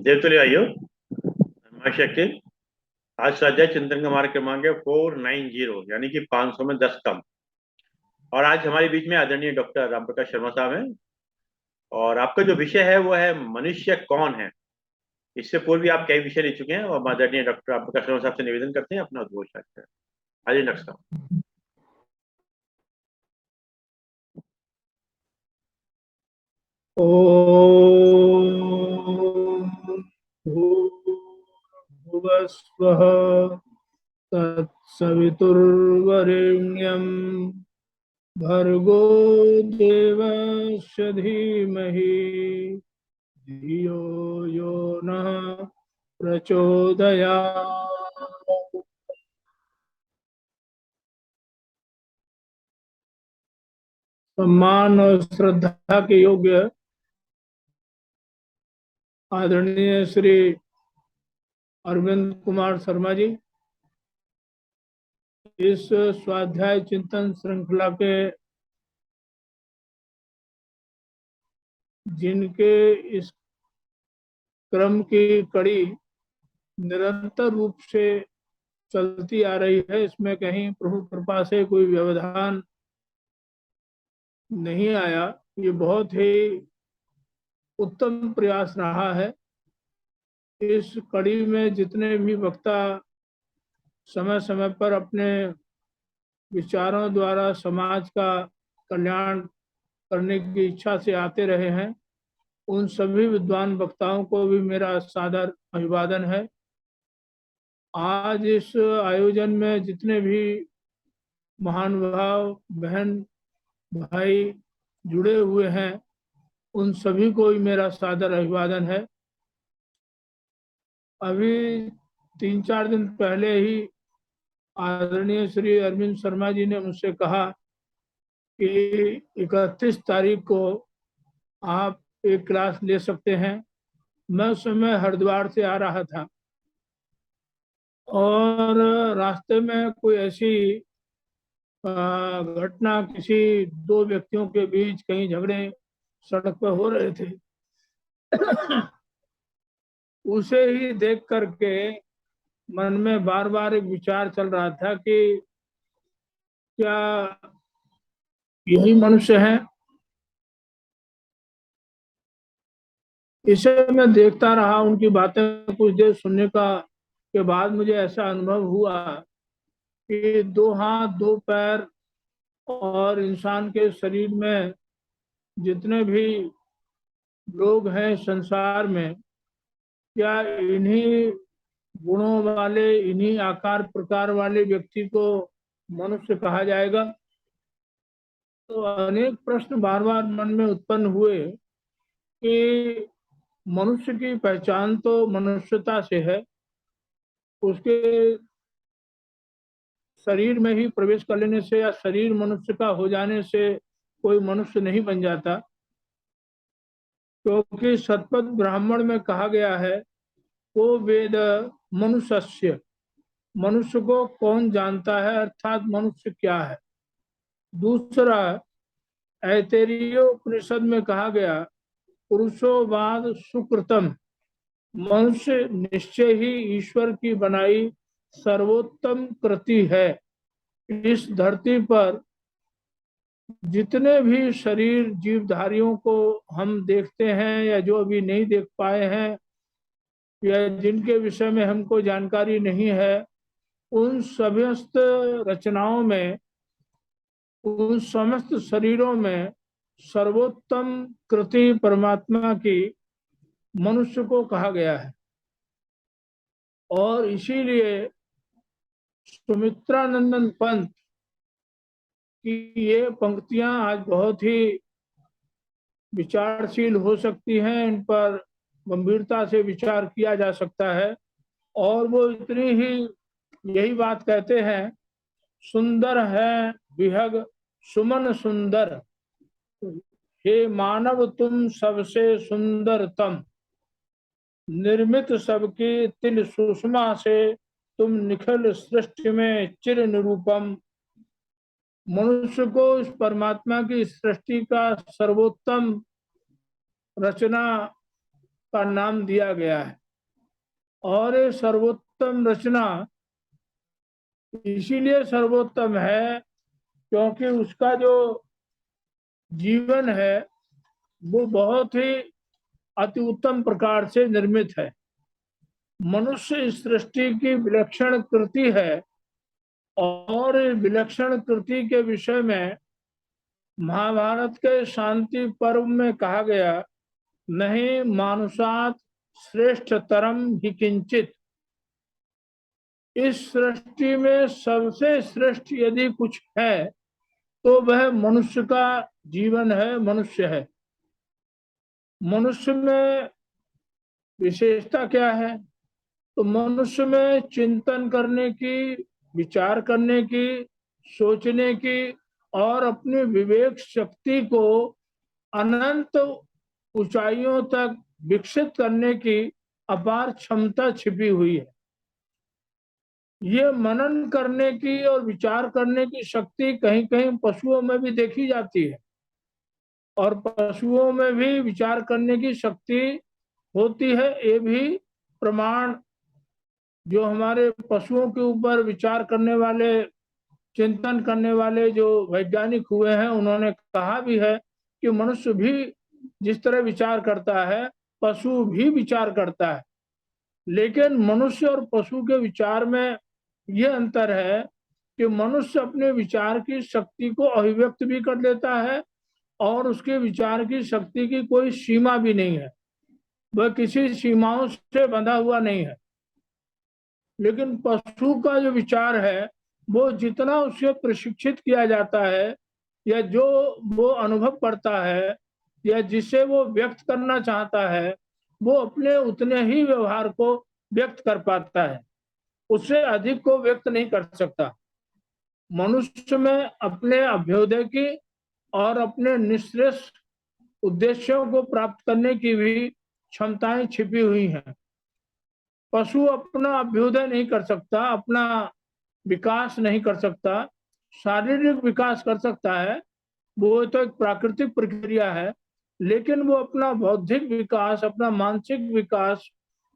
देवतुल्य आइयो महाशक्ति। आज स्वाध्याय चिंतन का हमारा क्रमांक है 490, यानी कि 500 में 10 कम। और आज हमारे बीच में आदरणीय डॉक्टर रामप्रकाश शर्मा साहब हैं और आपका जो विषय है वो है मनुष्य कौन है। इससे पूर्व भी आप कई विषय ले चुके हैं और आदरणीय डॉक्टर रामप्रकाश शर्मा साहब से निवेदन करते हैं अपना उद्बोध करते हैं। आइए डॉक्टर साहब। भूर्भुवस्वः तत्सवितुर्वरेण्यं भर्गो देवस्य धीमहि धियो यो नः प्रचोदयात्। सम्मान और श्रद्धा के योग्य आदरणीय श्री अरविंद कुमार शर्मा जी, इस स्वाध्याय चिंतन श्रृंखला के जिनके इस क्रम की कड़ी निरंतर रूप से चलती आ रही है, इसमें कहीं प्रभु कृपा से कोई व्यवधान नहीं आया। ये बहुत ही उत्तम प्रयास रहा है। इस कड़ी में जितने भी वक्ता समय समय पर अपने विचारों द्वारा समाज का कल्याण करने की इच्छा से आते रहे हैं, उन सभी विद्वान वक्ताओं को भी मेरा सादर अभिवादन है। आज इस आयोजन में जितने भी महानुभाव बहन भाई जुड़े हुए हैं, उन सभी को भी मेरा सादर अभिवादन है। अभी 3-4 दिन पहले ही आदरणीय श्री अरविंद शर्मा जी ने मुझसे कहा कि 31 तारीख को आप एक क्लास ले सकते हैं। मैं उस समय हरिद्वार से आ रहा था और रास्ते में कोई ऐसी घटना, किसी दो व्यक्तियों के बीच कहीं झगड़े सड़क पर हो रहे थे। उसे ही देख करके मन में बार बार एक विचार चल रहा था कि क्या यही मनुष्य है। इसे मैं देखता रहा, उनकी बातें कुछ देर सुनने का के बाद मुझे ऐसा अनुभव हुआ कि 2 हाथ 2 पैर और इंसान के शरीर में जितने भी लोग हैं संसार में, क्या इन्हीं गुणों वाले, इन्हीं आकार प्रकार वाले व्यक्ति को मनुष्य कहा जाएगा। तो अनेक प्रश्न बार बार मन में उत्पन्न हुए कि मनुष्य की पहचान तो मनुष्यता से है, उसके शरीर में ही प्रवेश कर लेने से या शरीर मनुष्य का हो जाने से कोई मनुष्य नहीं बन जाता, क्योंकि शतपथ ब्राह्मण में कहा गया है, वो वेद मनुष्य, मनुष्य को कौन जानता है, अर्थात मनुष्य क्या है। दूसरा, ऐतरेय उपनिषद में कहा गया, पुरुषोवाद सुकृतम, मनुष्य निश्चय ही ईश्वर की बनाई सर्वोत्तम कृति है। इस धरती पर जितने भी शरीर जीवधारियों को हम देखते हैं या जो अभी नहीं देख पाए हैं या जिनके विषय में हमको जानकारी नहीं है, उन समस्त रचनाओं में, उन समस्त शरीरों में सर्वोत्तम कृति परमात्मा की मनुष्य को कहा गया है। और इसीलिए सुमित्रानंदन पंत की ये पंक्तियां आज बहुत ही विचारशील हो सकती हैं, इन पर गंभीरता से विचार किया जा सकता है। और वो इतनी ही यही बात कहते हैं, सुंदर है विहग सुमन सुंदर, हे मानव तुम सबसे सुंदरतम, निर्मित सबकी तिल सुषमा से तुम निखिल सृष्टि में चिर निरूपम। मनुष्य को इस परमात्मा की सृष्टि का सर्वोत्तम रचना का नाम दिया गया है। और ये सर्वोत्तम रचना इसीलिए सर्वोत्तम है क्योंकि उसका जो जीवन है वो बहुत ही अति उत्तम प्रकार से निर्मित है। मनुष्य इस सृष्टि की विलक्षण कृति है और विलक्षण कृति के विषय में महाभारत के शांति पर्व में कहा गया, नहीं मानुषात श्रेष्ठ तरम ही किंचित। इस सृष्टि में सबसे श्रेष्ठ यदि कुछ है तो वह मनुष्य का जीवन है, मनुष्य है। मनुष्य में विशेषता क्या है? तो मनुष्य में चिंतन करने की, विचार करने की, सोचने की और अपनी विवेक शक्ति को अनंत ऊंचाइयों तक विकसित करने की अपार क्षमता छिपी हुई है। ये मनन करने की और विचार करने की शक्ति कहीं कहीं पशुओं में भी देखी जाती है, और पशुओं में भी विचार करने की शक्ति होती है। ये भी प्रमाण जो हमारे पशुओं के ऊपर विचार करने वाले, चिंतन करने वाले जो वैज्ञानिक हुए हैं, उन्होंने कहा भी है कि मनुष्य भी जिस तरह विचार करता है पशु भी विचार करता है। लेकिन मनुष्य और पशु के विचार में यह अंतर है कि मनुष्य अपने विचार की शक्ति को अभिव्यक्त भी कर लेता है और उसके विचार की शक्ति की कोई सीमा भी नहीं है, वह किसी सीमाओं से बंधा हुआ नहीं है। लेकिन पशु का जो विचार है वो जितना उसे प्रशिक्षित किया जाता है या जो वो अनुभव करता है या जिसे वो व्यक्त करना चाहता है, वो अपने उतने ही व्यवहार को व्यक्त कर पाता है, उससे अधिक को व्यक्त नहीं कर सकता। मनुष्य में अपने अभ्युदय की और अपने निश्रेष्ठ उद्देश्यों को प्राप्त करने की भी क्षमताएं छिपी हुई हैं। पशु अपना अभ्युदय नहीं कर सकता, अपना विकास नहीं कर सकता, शारीरिक विकास कर सकता है, वो तो एक प्राकृतिक प्रक्रिया है। लेकिन वो अपना बौद्धिक विकास, अपना मानसिक विकास,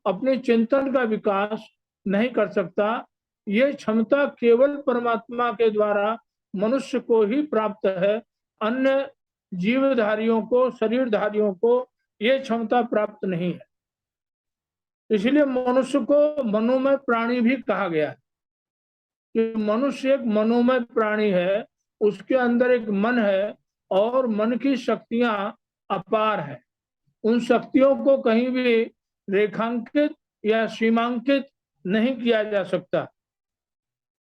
अपने चिंतन का विकास नहीं कर सकता। ये क्षमता केवल परमात्मा के द्वारा मनुष्य को ही प्राप्त है। अन्य जीवधारियों को, शरीरधारियों को ये क्षमता प्राप्त नहीं है। इसलिए मनुष्य को मनोमय प्राणी भी कहा गया है कि मनुष्य एक मनोमय प्राणी है, उसके अंदर एक मन है और मन की शक्तियां अपार है। उन शक्तियों को कहीं भी रेखांकित या सीमांकित नहीं किया जा सकता।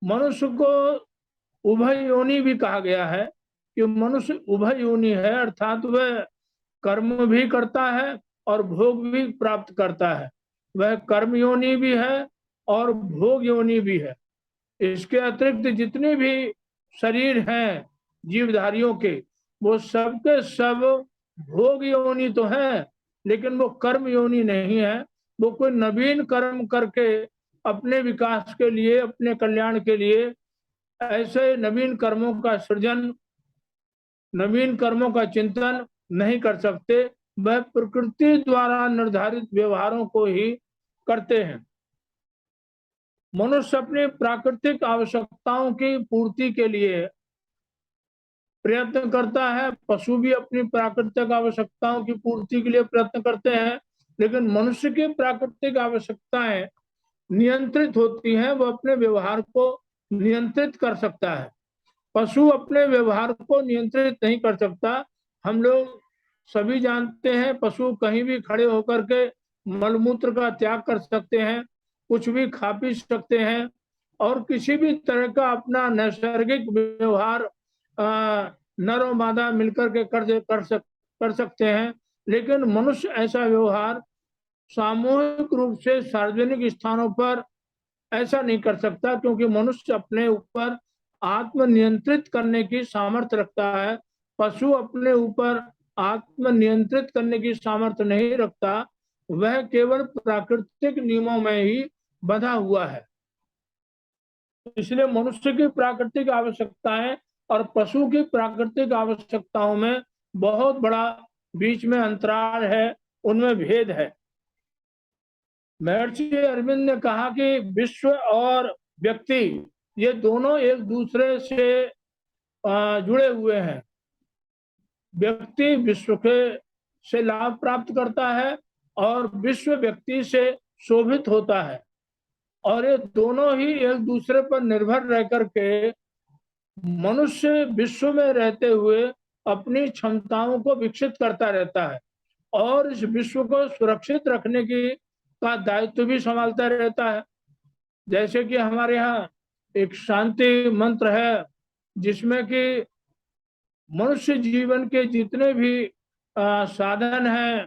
मनुष्य को उभय योनि भी कहा गया है कि मनुष्य उभय योनि है, अर्थात वह कर्म भी करता है और भोग भी प्राप्त करता है। वह कर्म योनि भी है और भोग योनि भी है। इसके अतिरिक्त जितने भी शरीर हैं जीवधारियों के, वो सबके सब भोग योनि तो है, लेकिन वो कर्म योनि नहीं है। वो कोई नवीन कर्म करके अपने विकास के लिए, अपने कल्याण के लिए ऐसे नवीन कर्मों का सृजन, नवीन कर्मों का चिंतन नहीं कर सकते। वह प्रकृति द्वारा निर्धारित व्यवहारों को ही करते हैं। मनुष्य अपनी प्राकृतिक आवश्यकताओं की पूर्ति के लिए प्रयत्न करता है, पशु भी अपनी प्राकृतिक आवश्यकताओं की पूर्ति के लिए प्रयत्न करते हैं, लेकिन मनुष्य की प्राकृतिक आवश्यकताएं नियंत्रित होती हैं, वो अपने व्यवहार को नियंत्रित कर सकता है। पशु अपने व्यवहार को नियंत्रित नहीं कर सकता। हम लोग सभी जानते हैं, पशु कहीं भी खड़े होकर के मलमूत्र का त्याग कर सकते हैं, कुछ भी खा पी सकते हैं और किसी भी तरह का अपना नैसर्गिक व्यवहार नर और मादा मिलकर के कर सकते हैं। लेकिन मनुष्य ऐसा व्यवहार सामूहिक रूप से सार्वजनिक स्थानों पर ऐसा नहीं कर सकता, क्योंकि मनुष्य अपने ऊपर आत्म नियंत्रित करने की सामर्थ्य रखता है। पशु अपने ऊपर आत्म नियंत्रित करने की सामर्थ्य नहीं रखता, वह केवल प्राकृतिक नियमों में ही बंधा हुआ है। इसलिए मनुष्य की प्राकृतिक आवश्यकताएं और पशु की प्राकृतिक आवश्यकताओं में बहुत बड़ा बीच में अंतराल है, उनमें भेद है। महर्षि अरविंद ने कहा कि विश्व और व्यक्ति ये दोनों एक दूसरे से जुड़े हुए हैं। व्यक्ति विश्व के से लाभ प्राप्त करता है और विश्व व्यक्ति से शोभित होता है, और ये दोनों ही एक दूसरे पर निर्भर रह करके मनुष्य विश्व में रहते हुए अपनी क्षमताओं को विकसित करता रहता है और इस विश्व को सुरक्षित रखने की का दायित्व भी संभालता रहता है। जैसे कि हमारे यहाँ एक शांति मंत्र है, जिसमें कि मनुष्य जीवन के जितने भी साधन हैं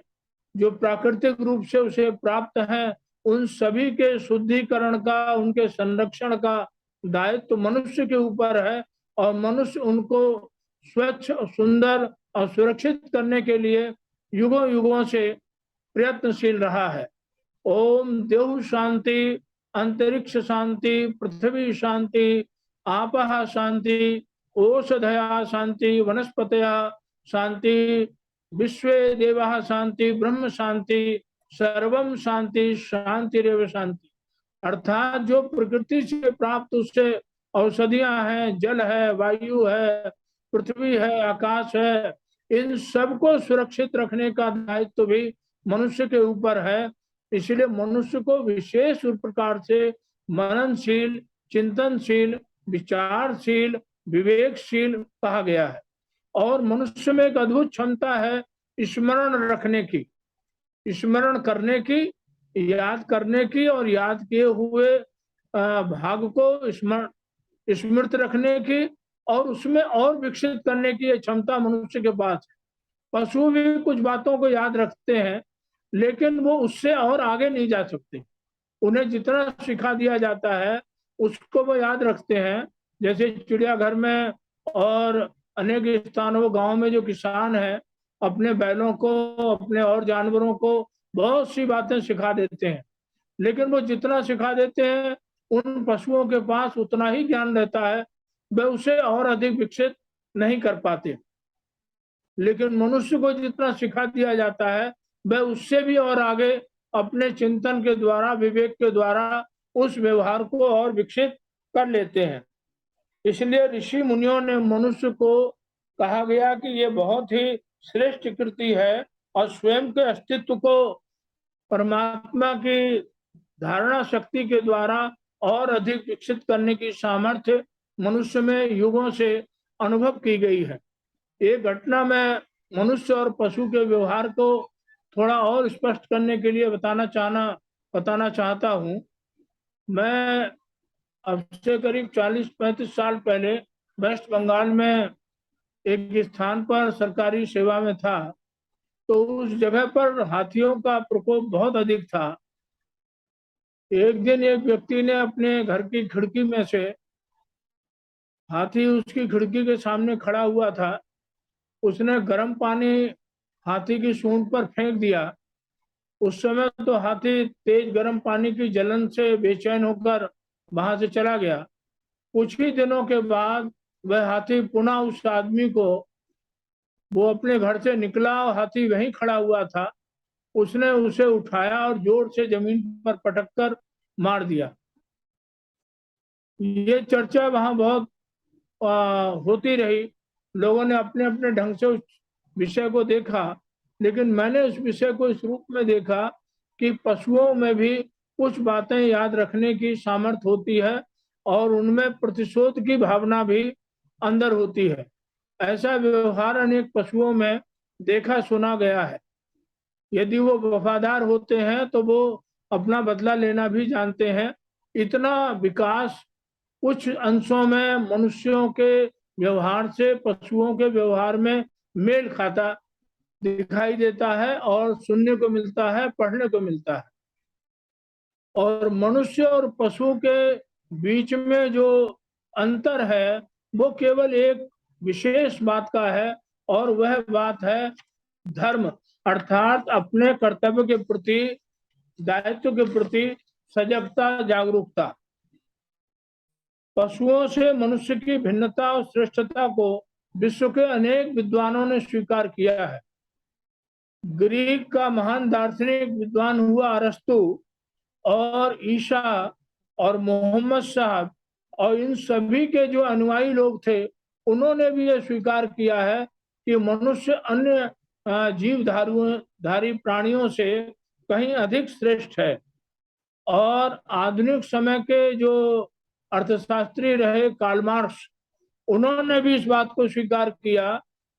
जो प्राकृतिक रूप से उसे प्राप्त हैं, उन सभी के शुद्धिकरण का, उनके संरक्षण का दायित्व मनुष्य के ऊपर है और मनुष्य उनको स्वच्छ, सुंदर और सुरक्षित करने के लिए युगों युगों से प्रयत्नशील रहा है। ओम देव शांति, अंतरिक्ष शांति, पृथ्वी शांति, आपः शांति, ओषधया शांति, वनस्पतया शांति, विश्वे देवाः शांति, ब्रह्म शांति, सर्वम शांति, शांतिरेव शांति। अर्थात जो प्रकृति से प्राप्त उससे औषधियां हैं, जल है, वायु है, पृथ्वी है, आकाश है, इन सबको सुरक्षित रखने का दायित्व भी मनुष्य के ऊपर है। इसलिए मनुष्य को विशेष प्रकार से मननशील, चिंतनशील, विचारशील, विवेकशील कहा गया है। और मनुष्य में एक अद्भुत क्षमता है स्मरण रखने की, स्मरण करने की, याद करने की और याद किए हुए भाग को स्मृत रखने की और उसमें और विकसित करने की क्षमता मनुष्य के पास है। पशु भी कुछ बातों को याद रखते हैं, लेकिन वो उससे और आगे नहीं जा सकते। उन्हें जितना सिखा दिया जाता है उसको वो याद रखते हैं। जैसे चिड़ियाघर में और अनेक स्थानों, गांव में जो किसान हैं, अपने बैलों को, अपने और जानवरों को बहुत सी बातें सिखा देते हैं, लेकिन वो जितना सिखा देते हैं उन पशुओं के पास उतना ही ज्ञान रहता है, वे उसे और अधिक विकसित नहीं कर पाते। लेकिन मनुष्य को जितना सिखा दिया जाता है वह उससे भी और आगे अपने चिंतन के द्वारा, विवेक के द्वारा उस व्यवहार को और विकसित कर लेते हैं। इसलिए ऋषि मुनियों ने मनुष्य को कहा गया कि ये बहुत ही श्रेष्ठ कृति है और स्वयं के अस्तित्व को परमात्मा की धारणा शक्ति के द्वारा और अधिक विकसित करने की सामर्थ्य मनुष्य में युगों से अनुभव की गई है। एक घटना में मनुष्य और पशु के व्यवहार को थोड़ा और स्पष्ट करने के लिए बताना चाहता हूँ। मैं अब से करीब 40-35 साल पहले वेस्ट बंगाल में एक स्थान पर सरकारी सेवा में था, तो उस जगह पर हाथियों का प्रकोप बहुत अधिक था। एक दिन एक व्यक्ति ने अपने घर की खिड़की में से, हाथी उसकी खिड़की के सामने खड़ा हुआ था, उसने गर्म पानी हाथी की सूंड पर फेंक दिया। उस समय तो हाथी तेज गर्म पानी की जलन से बेचैन होकर वहां से चला गया। कुछ ही दिनों के बाद वह हाथी पुनः उस आदमी को, वो अपने घर से निकला और हाथी वहीं खड़ा हुआ था, उसने उसे उठाया और जोर से जमीन पर पटक कर मार दिया। ये चर्चा वहाँ बहुत होती रही। लोगों ने अपने अपने ढंग से उस विषय को देखा, लेकिन मैंने उस विषय को इस रूप में देखा कि पशुओं में भी कुछ बातें याद रखने की सामर्थ्य होती है और उनमें प्रतिशोध की भावना भी अंदर होती है। ऐसा व्यवहार अनेक पशुओं में देखा सुना गया है। यदि वो वफादार होते हैं तो वो अपना बदला लेना भी जानते हैं। इतना विकास कुछ अंशों में मनुष्यों के व्यवहार से पशुओं के व्यवहार में मेल खाता दिखाई देता है और सुनने को मिलता है, पढ़ने को मिलता है। और मनुष्य और पशु के बीच में जो अंतर है वो केवल एक विशेष बात का है, और वह बात है धर्म, अर्थात अपने कर्तव्य के प्रति, दायित्व के प्रति सजगता, जागरूकता। पशुओं से मनुष्य की भिन्नता और श्रेष्ठता को विश्व के अनेक विद्वानों ने स्वीकार किया है। ग्रीक का महान दार्शनिक विद्वान हुआ अरस्तु, और ईसा और मोहम्मद साहब और इन सभी के जो अनुयायी लोग थे, उन्होंने भी ये स्वीकार किया है कि मनुष्य अन्य जीवधारी प्राणियों से कहीं अधिक श्रेष्ठ है। और आधुनिक समय के जो अर्थशास्त्री रहे कार्ल मार्क्स, उन्होंने भी इस बात को स्वीकार किया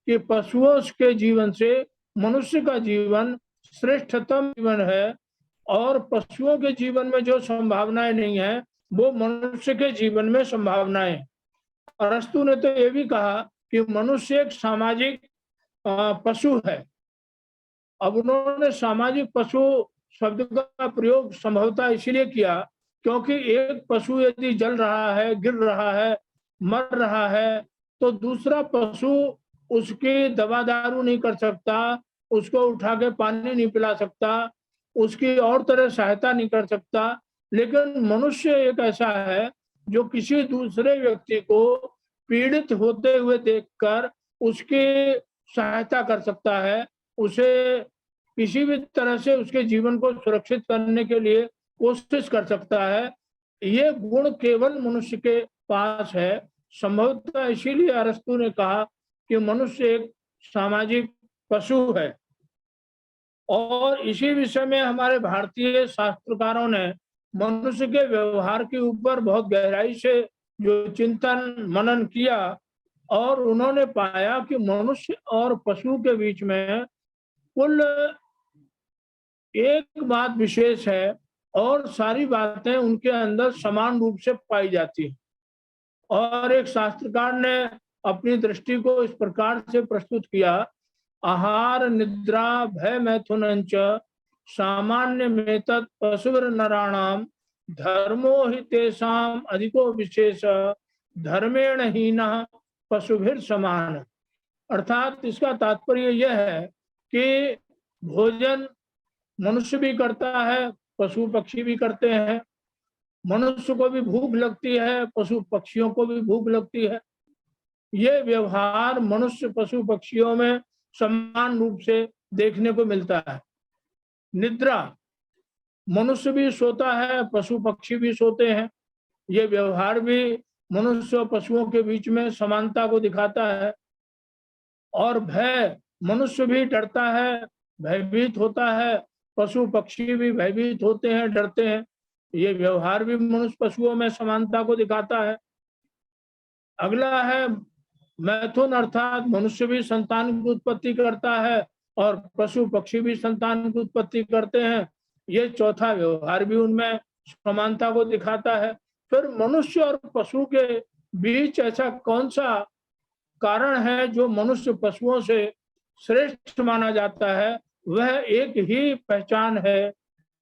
कि पशुओं के जीवन से मनुष्य का जीवन श्रेष्ठतम जीवन है, और पशुओं के जीवन में जो संभावनाएं नहीं है वो मनुष्य के जीवन में संभावनाएं। अरस्तु ने तो ये भी कहा कि मनुष्य एक सामाजिक पशु है। अब उन्होंने सामाजिक पशु शब्द का प्रयोग संभवतः इसलिए किया क्योंकि एक पशु यदि जल रहा है, गिर रहा है, मर रहा है, तो दूसरा पशु उसकी दवा दारू नहीं कर सकता, उसको उठा के पानी नहीं पिला सकता, उसकी और तरह सहायता नहीं कर सकता। लेकिन मनुष्य एक ऐसा है जो किसी दूसरे व्यक्ति को पीड़ित होते हुए देखकर उसकी सहायता कर सकता है, उसे किसी भी तरह से उसके जीवन को सुरक्षित करने के लिए कोशिश कर सकता है। ये गुण केवल मनुष्य के पास है। संभवतः इसीलिए अरस्तु ने कहा कि मनुष्य एक सामाजिक पशु है। और इसी विषय में हमारे भारतीय शास्त्रकारों ने मनुष्य के व्यवहार के ऊपर बहुत गहराई से जो चिंतन मनन किया, और उन्होंने पाया कि मनुष्य और पशु के बीच में कुल एक बात विशेष है, और सारी बातें उनके अंदर समान रूप से पाई जाती हैं। और एक शास्त्रकार ने अपनी दृष्टि को इस प्रकार से प्रस्तुत किया: आहार निद्रा भय मैथुनंच सामान्य मेतत् पशुर नराणाम धर्मो हि तेषाम अधिको विशेष धर्मेण हीनः पशुभिर समान। अर्थात इसका तात्पर्य यह है कि भोजन मनुष्य भी करता है, पशु पक्षी भी करते हैं। मनुष्य को भी भूख लगती है, पशु पक्षियों को भी भूख लगती है। ये व्यवहार मनुष्य पशु पक्षियों में समान रूप से देखने को मिलता है। निद्रा, मनुष्य भी सोता है, पशु पक्षी भी सोते हैं। ये व्यवहार भी मनुष्य और पशुओं के बीच में समानता को दिखाता है। और भय, मनुष्य भी डरता है, भयभीत होता है, पशु पक्षी भी भयभीत होते हैं, डरते हैं। ये व्यवहार भी मनुष्य पशुओं में समानता को दिखाता है। अगला है मैथुन, अर्थात मनुष्य भी संतान की उत्पत्ति करता है और पशु पक्षी भी संतान की उत्पत्ति करते हैं। ये चौथा व्यवहार भी उनमें समानता को दिखाता है। फिर मनुष्य और पशु के बीच ऐसा कौन सा कारण है जो मनुष्य पशुओं से श्रेष्ठ माना जाता है? वह एक ही पहचान है,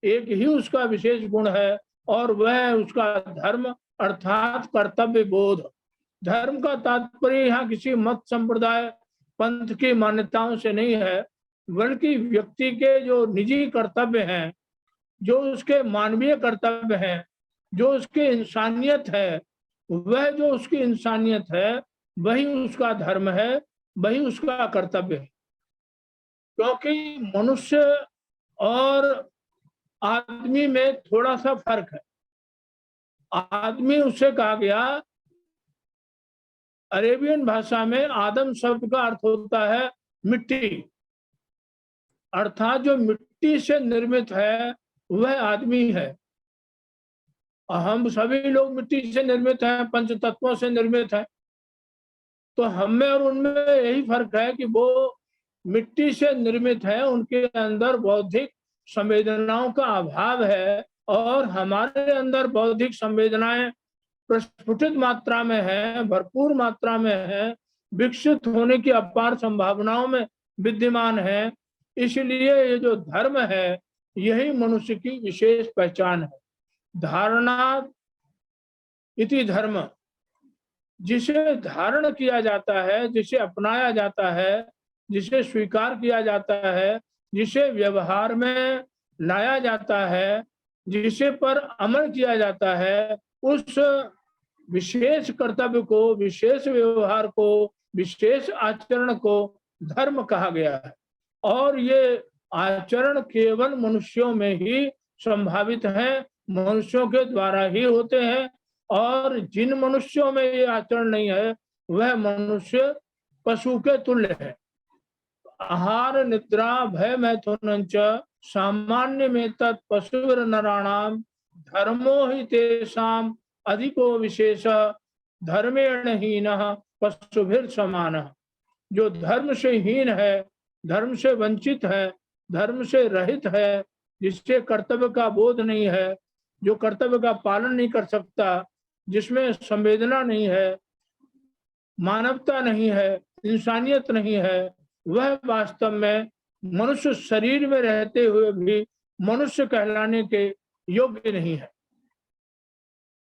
एक ही उसका विशेष गुण है, और वह उसका धर्म अर्थात कर्तव्य बोध। धर्म का तात्पर्य यहाँ किसी मत संप्रदाय पंथ की मान्यताओं से नहीं है, बल्कि व्यक्ति के जो निजी कर्तव्य हैं, जो उसके मानवीय कर्तव्य हैं, जो उसकी इंसानियत है, वह जो उसकी इंसानियत है वही उसका धर्म है, वही उसका कर्तव्य है। क्योंकि मनुष्य और आदमी में थोड़ा सा फर्क है। आदमी उससे कहा गया। अरेबियन भाषा में आदम शब्द का अर्थ होता है मिट्टी, अर्थात जो मिट्टी से निर्मित है वह आदमी है। हम सभी लोग मिट्टी से निर्मित हैं, पंच तत्वों से निर्मित हैं। तो हम में और उनमें यही फर्क है कि वो मिट्टी से निर्मित है, उनके अंदर बौद्धिक संवेदनाओं का अभाव है, और हमारे अंदर बौद्धिक संवेदनाएं प्रस्फुटित मात्रा में है, भरपूर मात्रा में है, विकसित होने की अपार संभावनाओं में विद्यमान है। इसलिए ये जो धर्म है यही मनुष्य की विशेष पहचान है। धारणा इति धर्म, जिसे धारण किया जाता है, जिसे अपनाया जाता है, जिसे स्वीकार किया जाता है, जिसे व्यवहार में लाया जाता है, जिसे पर अमल किया जाता है, उस विशेष कर्तव्य को, विशेष व्यवहार को, विशेष आचरण को धर्म कहा गया है। और ये आचरण केवल मनुष्यों में ही संभावित है, मनुष्यों के द्वारा ही होते हैं। और जिन मनुष्यों में ये आचरण नहीं है वह मनुष्य पशु के तुल्य है। आहार निद्रा भय मैथुन सामान्य में तत् पशुर नराणाम धर्मो ही तेषाम अधिको विशेष धर्मेण हीनः पशुभिर समान। जो धर्म से हीन है, धर्म से वंचित है, धर्म से रहित है, जिससे कर्तव्य का बोध नहीं है, जो कर्तव्य का पालन नहीं कर सकता, जिसमें संवेदना नहीं है, मानवता नहीं है, इंसानियत नहीं है, वह वास्तव में मनुष्य शरीर में रहते हुए भी मनुष्य कहलाने के योग्य नहीं है।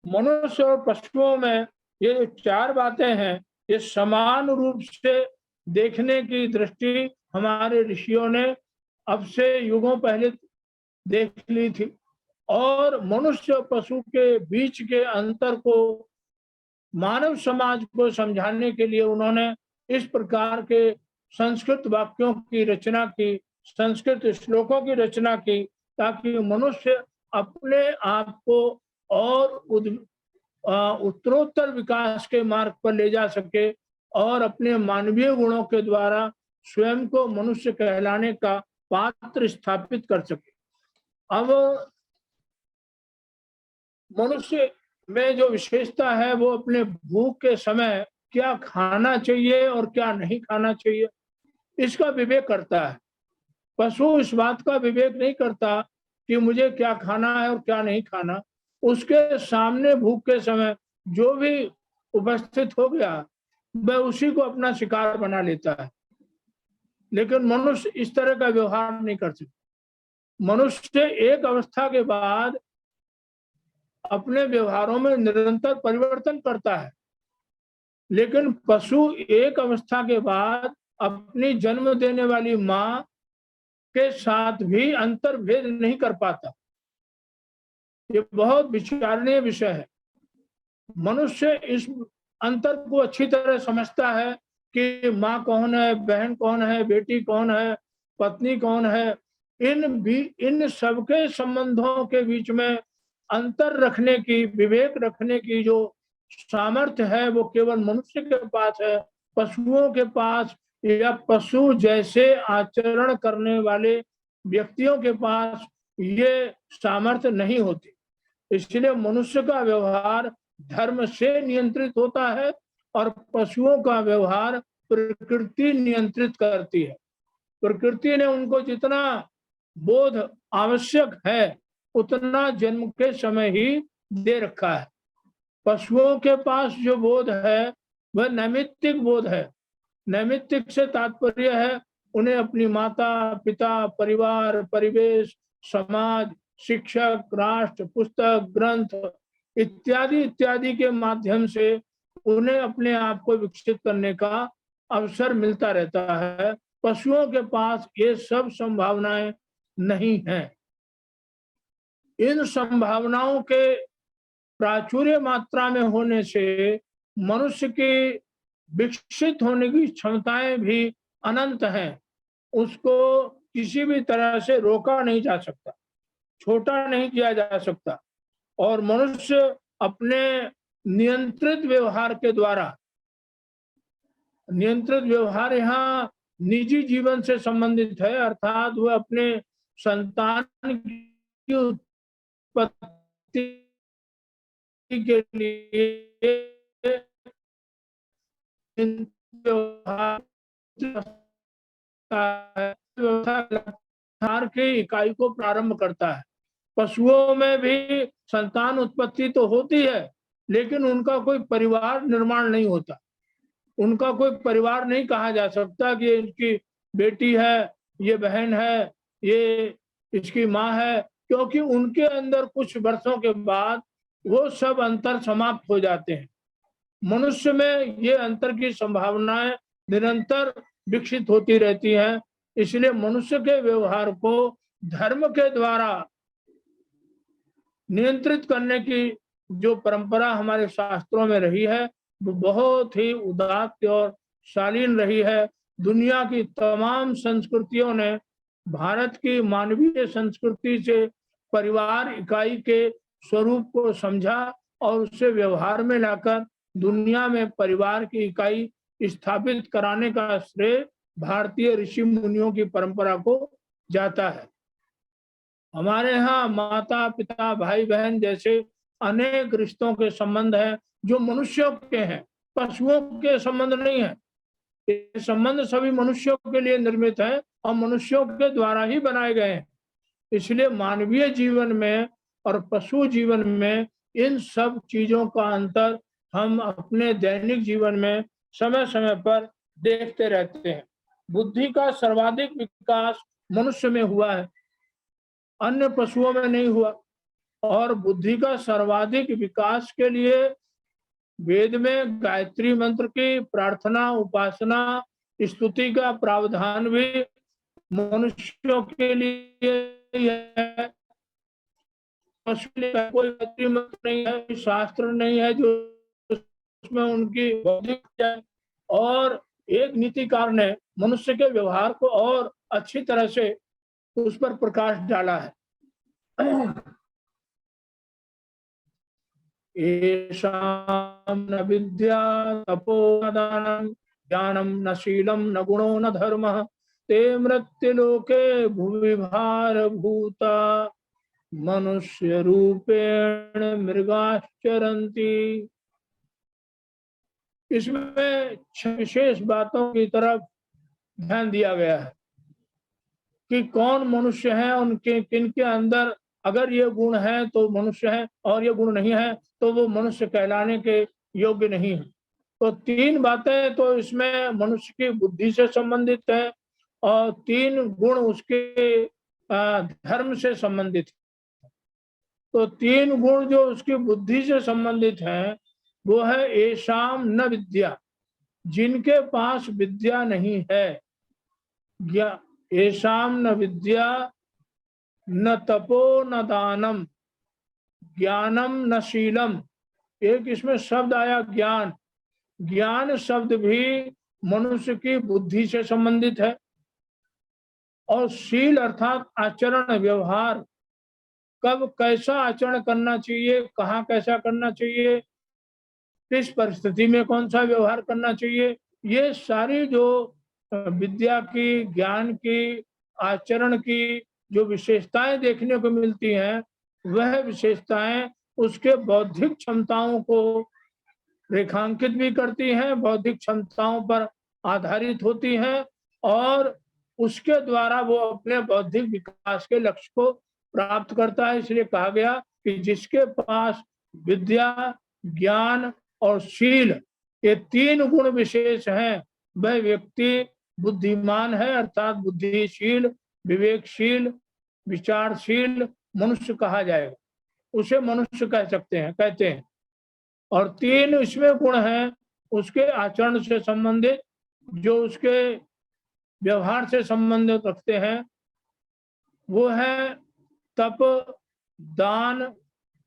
मनुष्य और पशुओं में ये जो चार बातें हैं, ये समान रूप से देखने की दृष्टि हमारे ऋषियों ने अब से युगों पहले देख ली थी। और मनुष्य और पशु के बीच के अंतर को मानव समाज को समझाने के लिए उन्होंने इस प्रकार के संस्कृत वाक्यों की रचना की, संस्कृत श्लोकों की रचना की, ताकि मनुष्य अपने आप को और उत्तरोत्तर विकास के मार्ग पर ले जा सके और अपने मानवीय गुणों के द्वारा स्वयं को मनुष्य कहलाने का पात्र स्थापित कर सके। अब मनुष्य में जो विशेषता है वो अपने भूख के समय क्या खाना चाहिए और क्या नहीं खाना चाहिए इसका विवेक करता है। पशु इस बात का विवेक नहीं करता कि मुझे क्या खाना है और क्या नहीं खाना। उसके सामने भूख के समय जो भी उपस्थित हो गया वह उसी को अपना शिकार बना लेता है। लेकिन मनुष्य इस तरह का व्यवहार नहीं कर सकता। मनुष्य एक अवस्था के बाद अपने व्यवहारों में निरंतर परिवर्तन करता है, लेकिन पशु एक अवस्था के बाद अपनी जन्म देने वाली माँ के साथ भी अंतर भेद नहीं कर पाता। ये बहुत विचारणीय विषय है। मनुष्य इस अंतर को अच्छी तरह समझता है कि माँ कौन है, बहन कौन है, बेटी कौन है, पत्नी कौन है। इन सबके संबंधों के बीच में अंतर रखने की, विवेक रखने की जो सामर्थ्य है वो केवल मनुष्य के पास है। पशुओं के पास या पशु जैसे आचरण करने वाले व्यक्तियों के पास ये सामर्थ्य नहीं होती। इसलिए मनुष्य का व्यवहार धर्म से नियंत्रित होता है और पशुओं का व्यवहार प्रकृति नियंत्रित करती है। प्रकृति ने उनको जितना बोध आवश्यक है उतना जन्म के समय ही दे रखा है। पशुओं के पास जो बोध है वह नैमित्तिक बोध है। नैमित्तिक से तात्पर्य है उन्हें अपनी माता पिता, परिवार, परिवेश, समाज, शिक्षक, राष्ट्र, पुस्तक, ग्रंथ इत्यादि इत्यादि के माध्यम से उन्हें अपने आप को विकसित करने का अवसर मिलता रहता है। पशुओं के पास ये सब संभावनाएं नहीं हैं। इन संभावनाओं के प्राचुर्य मात्रा में होने से मनुष्य की विकसित होने की क्षमताएं भी अनंत हैं। उसको किसी भी तरह से रोका नहीं जा सकता, छोटा नहीं किया जा सकता। और मनुष्य अपने नियंत्रित व्यवहार के द्वारा, नियंत्रित व्यवहार यहाँ निजी जीवन से संबंधित है, अर्थात वह अपने संतान की उत्पत्ति के लिए व्यवहार की इकाई को प्रारंभ करता है। पशुओं में भी संतान उत्पत्ति तो होती है, लेकिन उनका कोई परिवार निर्माण नहीं होता। उनका कोई परिवार नहीं कहा जा सकता कि इनकी बेटी है, ये बहन है, ये इसकी माँ है, क्योंकि उनके अंदर कुछ वर्षों के बाद वो सब अंतर समाप्त हो जाते हैं। मनुष्य में ये अंतर की संभावनाएं निरंतर विकसित होती रहती हैं। इसलिए मनुष्य के व्यवहार को धर्म के द्वारा नियंत्रित करने की जो परंपरा हमारे शास्त्रों में रही है, वो बहुत ही उदात्त और शालीन रही है। दुनिया की तमाम संस्कृतियों ने भारत की मानवीय संस्कृति से परिवार इकाई के स्वरूप को समझा और उसे व्यवहार में लाकर दुनिया में परिवार की इकाई स्थापित कराने का श्रेय भारतीय ऋषि मुनियों की परंपरा को जाता है। हमारे यहाँ माता पिता भाई बहन जैसे अनेक रिश्तों के संबंध हैं जो मनुष्यों के हैं, पशुओं के संबंध नहीं है। ये संबंध सभी मनुष्यों के लिए निर्मित है और मनुष्यों के द्वारा ही बनाए गए हैं। इसलिए मानवीय जीवन में और पशु जीवन में इन सब चीजों का अंतर हम अपने दैनिक जीवन में समय समय पर देखते रहते हैं। बुद्धि का सर्वाधिक विकास मनुष्य में हुआ है, अन्य पशुओं में नहीं हुआ। और बुद्धि का सर्वाधिक विकास के लिए वेद में गायत्री मंत्र की प्रार्थना, उपासना, स्तुति का प्रावधान भी मनुष्यों के लिए है। कोई गायत्री मंत्र नहीं है, शास्त्र नहीं है जो उसमें उनकी बौद्धिक और एक नीतिकार ने मनुष्य के व्यवहार को और अच्छी तरह से उस पर प्रकाश डाला है। येषां न विद्या तपो न दानं ज्ञानं न शीलं न गुणो न धर्मः ते मृत्युलोके भुवि भारभूता मनुष्य रूपेण मृगाश्चरन्ति। इसमें विशेष बातों की तरफ ध्यान दिया गया है कि कौन मनुष्य है, उनके किनके अंदर अगर ये गुण है तो मनुष्य है, और ये गुण नहीं है तो वो मनुष्य कहलाने के योग्य नहीं है। तो तीन बातें तो इसमें मनुष्य की बुद्धि से संबंधित है और तीन गुण उसके धर्म से संबंधित है। तो तीन गुण जो उसकी बुद्धि से संबंधित है वो है येषां न विद्या, जिनके पास विद्या नहीं है। येषां न विद्या न तपो न दानम ज्ञानम न शीलम। एक इसमें शब्द आया ज्ञान। ज्ञान शब्द भी मनुष्य की बुद्धि से संबंधित है और शील अर्थात आचरण, व्यवहार, कब कैसा आचरण करना चाहिए, कहाँ कैसा करना चाहिए, किस परिस्थिति में कौन सा व्यवहार करना चाहिए, ये सारी जो विद्या की, ज्ञान की, आचरण की जो विशेषताएं देखने को मिलती हैं, वह विशेषताएं उसके बौद्धिक क्षमताओं को रेखांकित भी करती हैं, बौद्धिक क्षमताओं पर आधारित होती हैं और उसके द्वारा वो अपने बौद्धिक विकास के लक्ष्य को प्राप्त करता है। इसलिए कहा गया कि जिसके पास विद्या, ज्ञान और शील ये तीन गुण विशेष हैं, वह व्यक्ति बुद्धिमान है, अर्थात बुद्धिशील, विवेकशील, विचारशील मनुष्य कहा जाएगा। उसे मनुष्य कहते हैं। और तीन इसमें गुण हैं उसके आचरण से संबंधित, जो उसके व्यवहार से संबंधित रखते हैं। वो है तप, दान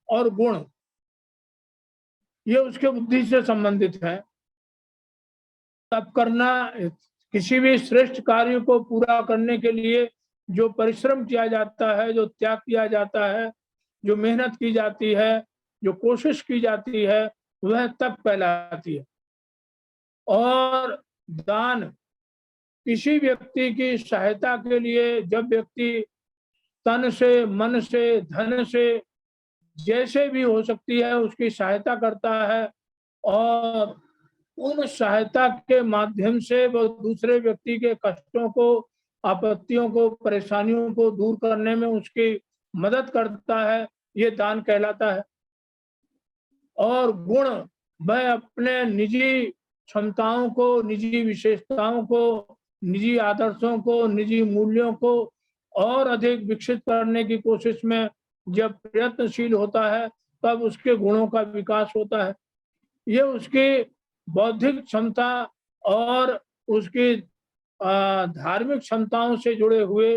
और गुण। ये उसके बुद्धि से संबंधित है। तप करना, किसी भी श्रेष्ठ कार्य को पूरा करने के लिए जो परिश्रम किया जाता है, जो त्याग किया जाता है, जो मेहनत की जाती है, जो कोशिश की जाती है वह तप कहलाती है। और दान किसी व्यक्ति की सहायता के लिए, जब व्यक्ति तन से, मन से, धन से, जैसे भी हो सकती है उसकी सहायता करता है, और उन सहायता के माध्यम से वो दूसरे व्यक्ति के कष्टों को, आपत्तियों को, परेशानियों को दूर करने में उसकी मदद करता है, ये दान कहलाता है। और गुण, वह अपने निजी क्षमताओं को, निजी विशेषताओं को, निजी आदर्शों को, निजी मूल्यों को और अधिक विकसित करने की कोशिश में जब प्रयत्नशील होता है, तब उसके गुणों का विकास होता है। ये उसकी बौद्धिक क्षमता और उसकी धार्मिक क्षमताओं से जुड़े हुए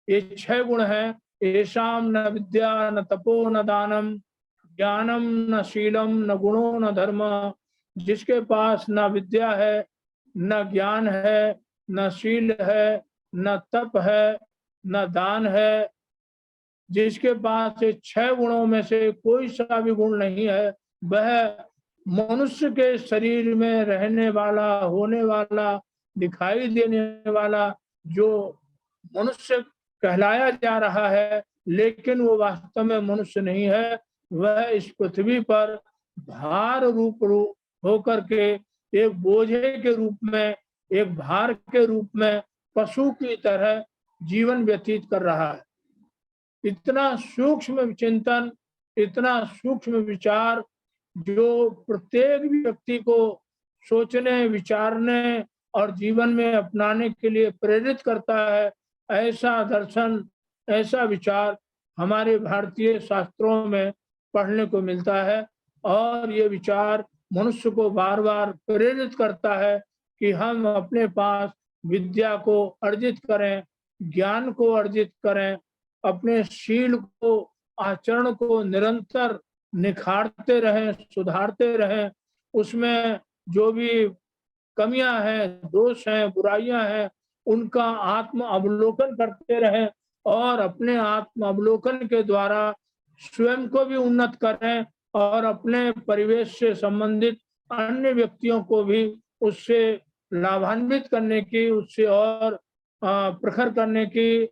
ये 6 गुण हैं। येषां न विद्या न तपो न दानम ज्ञानम न शीलम न गुणो न धर्म। जिसके पास न विद्या है, न ज्ञान है, न शील है, न तप है, न दान है, जिसके पास ये 6 गुणों में से कोई सा भी गुण नहीं है, वह मनुष्य के शरीर में रहने वाला, होने वाला, दिखाई देने वाला जो मनुष्य कहलाया जा रहा है, लेकिन वो वास्तव में मनुष्य नहीं है। वह इस पृथ्वी पर भार रूप होकर के, एक बोझे के रूप में, एक भार के रूप में पशु की तरह जीवन व्यतीत कर रहा है। इतना सूक्ष्म चिंतन, इतना सूक्ष्म विचार जो प्रत्येक व्यक्ति को सोचने, विचारने और जीवन में अपनाने के लिए प्रेरित करता है, ऐसा दर्शन, ऐसा विचार हमारे भारतीय शास्त्रों में पढ़ने को मिलता है। और ये विचार मनुष्य को बार बार प्रेरित करता है कि हम अपने पास विद्या को अर्जित करें, ज्ञान को अर्जित करें, अपने शील को, आचरण को निरंतर निखारते रहें, सुधारते रहें। उसमें जो भी कमियां हैं, दोष हैं, बुराइयां हैं, उनका आत्म अवलोकन करते रहें और अपने आत्म अवलोकन के द्वारा स्वयं को भी उन्नत करें और अपने परिवेश से संबंधित अन्य व्यक्तियों को भी उससे लाभान्वित करने की, उससे और प्रखर करने की,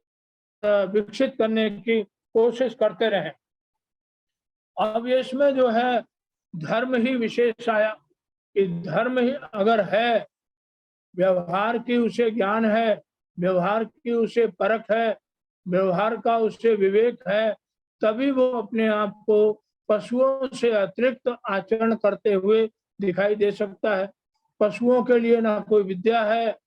विकसित करने की कोशिश करते रहें। अब ये इसमें जो है धर्म ही विशेष आया कि धर्म ही अगर है, व्यवहार की उसे ज्ञान है, व्यवहार की उसे परख है, व्यवहार का उसे विवेक है, तभी वो अपने आप को पशुओं से अतिरिक्त आचरण करते हुए दिखाई दे सकता है। पशुओं के लिए ना कोई विद्या है,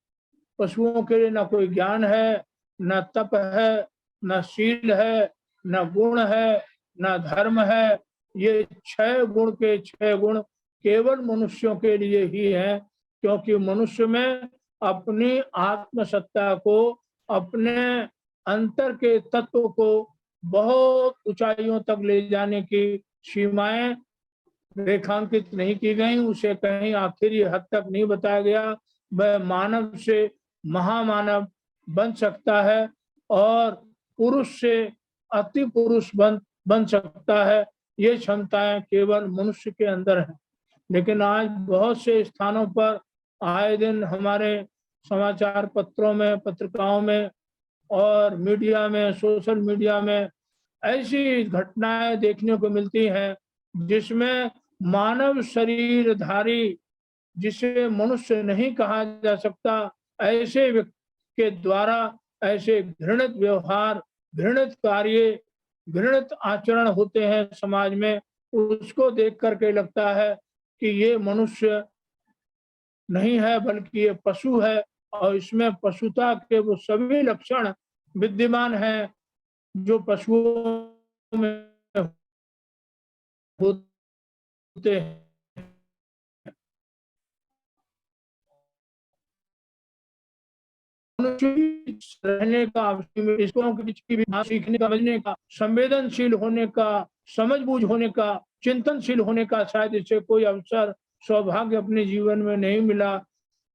पशुओं के लिए ना कोई ज्ञान है, न तप है, न शील है, न गुण है, न धर्म है। ये 6 गुण के 6 गुण केवल मनुष्यों के लिए ही हैं, क्योंकि मनुष्य में अपनी आत्मसत्ता को, अपने अंतर के तत्व को बहुत ऊंचाइयों तक ले जाने की सीमाएं रेखांकित नहीं की गई, उसे कहीं आखिरी हद तक नहीं बताया गया। वह मानव से महामानव बन सकता है और पुरुष से अति पुरुष बन सकता है। ये क्षमताएं केवल मनुष्य के अंदर हैं। लेकिन आज बहुत से स्थानों पर आए दिन हमारे समाचार पत्रों में, पत्रिकाओं में और मीडिया में, सोशल मीडिया में ऐसी घटनाएं देखने को मिलती हैं जिसमें मानव शरीरधारी, जिसे मनुष्य नहीं कहा जा सकता, ऐसे व्यक्ति के द्वारा ऐसे घृणित व्यवहार, घृणित कार्य, घृणित आचरण होते हैं समाज में। उसको देख करके लगता है कि ये मनुष्य नहीं है बल्कि ये पशु है, और इसमें पशुता के वो सभी लक्षण विद्यमान हैं जो पशुओं में होते हैं। रहने का, इसको की भी सीखने का, समझने का, संवेदनशील होने का, समझबूझ होने का, चिंतनशील होने का शायद इसे कोई अवसर, सौभाग्य अपने जीवन में नहीं मिला।